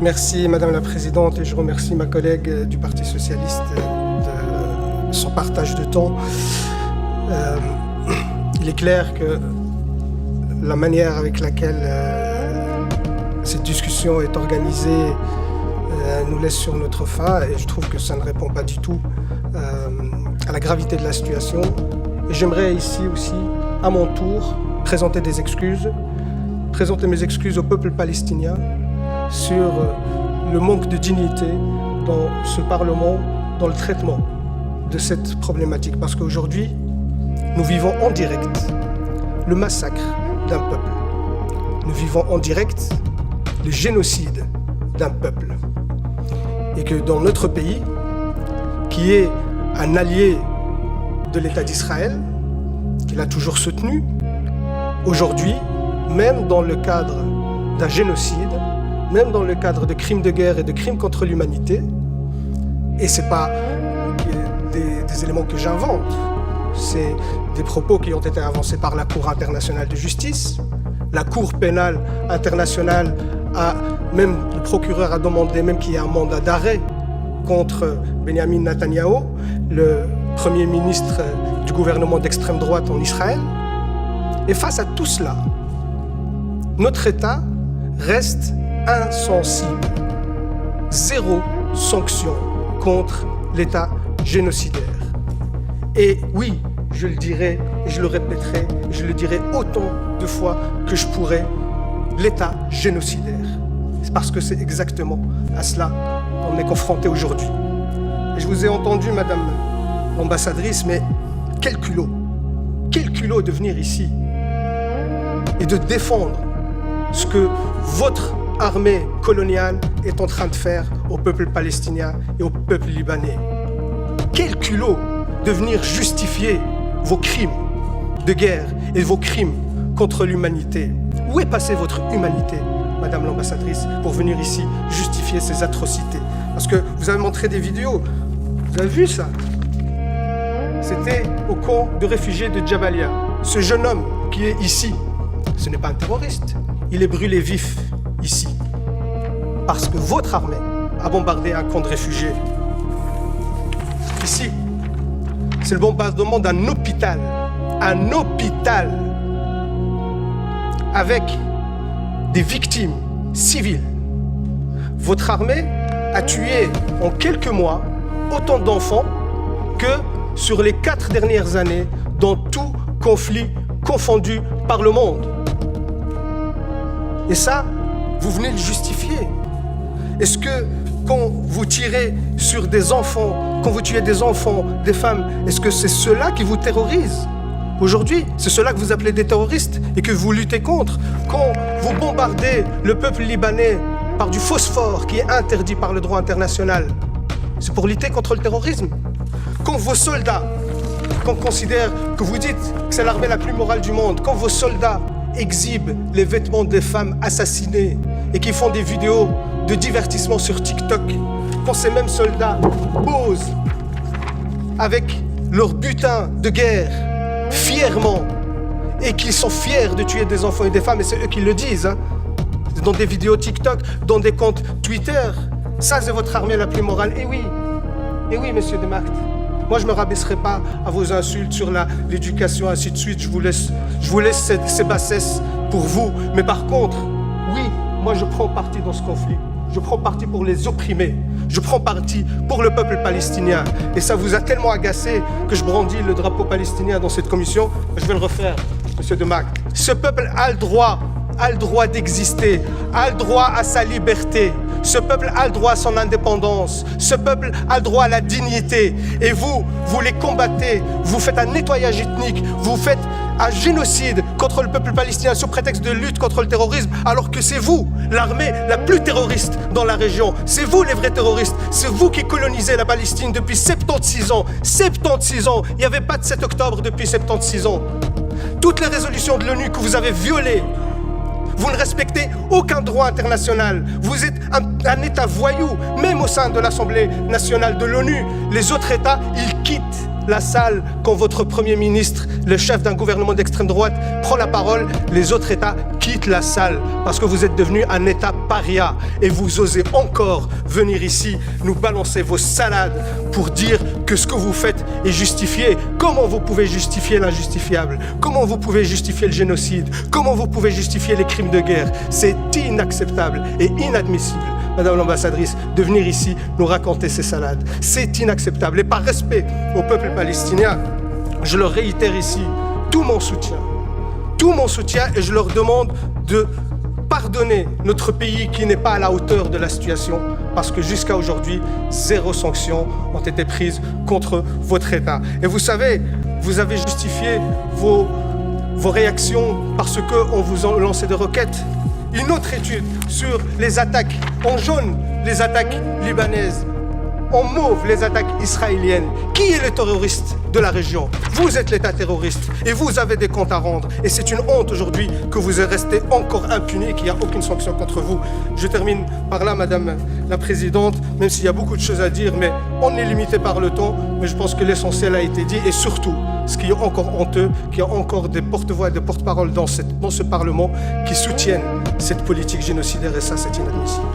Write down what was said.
Merci Madame la Présidente et je remercie ma collègue du Parti Socialiste de son partage de temps. Il est clair que la manière avec laquelle cette discussion est organisée nous laisse sur notre faim et je trouve que ça ne répond pas du tout à la gravité de la situation. Et j'aimerais ici aussi, à mon tour, présenter mes excuses au peuple palestinien sur le manque de dignité dans ce Parlement, dans le traitement de cette problématique. Parce qu'aujourd'hui, nous vivons en direct le massacre d'un peuple. Nous vivons en direct le génocide d'un peuple. Et que dans notre pays, qui est un allié de l'État d'Israël, qu'il a toujours soutenu, aujourd'hui, même dans le cadre d'un génocide, même dans le cadre de crimes de guerre et de crimes contre l'humanité, et ce n'est pas des éléments que j'invente, c'est des propos qui ont été avancés par la Cour internationale de justice. La Cour pénale internationale même le procureur a demandé même qu'il y ait un mandat d'arrêt contre Benjamin Netanyahou, le Premier ministre du gouvernement d'extrême droite en Israël. Et face à tout cela, notre État reste insensible. Zéro sanction contre l'État génocidaire. Et oui, je le dirai, et je le répéterai, et je le dirai autant de fois que je pourrai, l'État génocidaire. C'est parce que c'est exactement à cela qu'on est confronté aujourd'hui. Et je vous ai entendu, Madame l'ambassadrice, mais quel culot de venir ici et de défendre ce que votre armée coloniale est en train de faire au peuple palestinien et au peuple libanais. Quel culot de venir justifier vos crimes de guerre et vos crimes contre l'humanité. Où est passée votre humanité, Madame l'ambassadrice, pour venir ici justifier ces atrocités? Parce que vous avez montré des vidéos, vous avez vu ça? C'était au camp de réfugiés de Jabalia. Ce jeune homme qui est ici, ce n'est pas un terroriste, il est brûlé vif ici. Parce que votre armée a bombardé un camp de réfugiés. Ici, c'est le bombardement d'un hôpital. Un hôpital avec des victimes civiles. Votre armée a tué en quelques mois autant d'enfants que sur les 4 dernières années dans tout conflit confondu par le monde. Et ça, vous venez le justifier. Est-ce que quand vous tirez sur des enfants, quand vous tuez des enfants, des femmes, est-ce que c'est cela qui vous terrorise? Aujourd'hui, c'est cela que vous appelez des terroristes et que vous luttez contre. Quand vous bombardez le peuple libanais par du phosphore qui est interdit par le droit international, c'est pour lutter contre le terrorisme. Quand vos soldats, qu'on considère que vous dites que c'est l'armée la plus morale du monde, quand vos soldats exhibent les vêtements des femmes assassinées et qui font des vidéos de divertissement sur TikTok, quand ces mêmes soldats posent avec leur butin de guerre fièrement et qu'ils sont fiers de tuer des enfants et des femmes, et c'est eux qui le disent, hein, dans des vidéos TikTok, dans des comptes Twitter, ça c'est votre armée la plus morale. Et oui, monsieur De Marct, moi je ne me rabaisserai pas à vos insultes sur l'éducation, ainsi de suite, je vous laisse ces bassesses pour vous, mais par contre, oui, moi je prends parti dans ce conflit. Je prends parti pour les opprimés. Je prends parti pour le peuple palestinien. Et ça vous a tellement agacé que je brandis le drapeau palestinien dans cette commission. Je vais le refaire, monsieur De Marct. Ce peuple a le droit d'exister, a le droit à sa liberté. Ce peuple a le droit à son indépendance. Ce peuple a le droit à la dignité. Et vous les combattez. Vous faites un nettoyage ethnique. Vous faites un génocide contre le peuple palestinien sous prétexte de lutte contre le terrorisme, alors que c'est vous, l'armée la plus terroriste dans la région. C'est vous les vrais terroristes. C'est vous qui colonisez la Palestine depuis 76 ans. 76 ans. Il n'y avait pas de 7 octobre depuis 76 ans. Toutes les résolutions de l'ONU que vous avez violées, vous ne respectez aucun droit international. Vous êtes un État voyou, même au sein de l'Assemblée nationale de l'ONU. Les autres États, ils quittent la salle quand votre Premier ministre, le chef d'un gouvernement d'extrême droite, prend la parole. Les autres États quittent la salle parce que vous êtes devenu un État paria et vous osez encore venir ici nous balancer vos salades pour dire que ce que vous faites est justifié. Comment vous pouvez justifier l'injustifiable? Comment vous pouvez justifier le génocide? Comment vous pouvez justifier les crimes de guerre? C'est inacceptable et inadmissible, Madame l'ambassadrice, de venir ici nous raconter ces salades. C'est inacceptable. Et par respect au peuple palestinien, je leur réitère ici tout mon soutien et je leur demande de pardonner notre pays qui n'est pas à la hauteur de la situation parce que jusqu'à aujourd'hui, 0 sanctions ont été prises contre votre État. Et vous savez, vous avez justifié vos réactions parce qu'on vous a lancé des roquettes. Une autre étude sur les attaques en jaune, les attaques libanaises, en mauve, les attaques israéliennes. Qui est le terroriste de la région? Vous êtes l'État terroriste et vous avez des comptes à rendre. Et c'est une honte aujourd'hui que vous êtes resté encore impuni et qu'il n'y a aucune sanction contre vous. Je termine par là, Madame la Présidente, même s'il y a beaucoup de choses à dire, mais on est limité par le temps. Mais je pense que l'essentiel a été dit et surtout, ce qui est encore honteux, qu'il y a encore des porte-voix et des porte-paroles dans ce Parlement qui soutiennent cette politique génocidaire et ça, c'est inadmissible.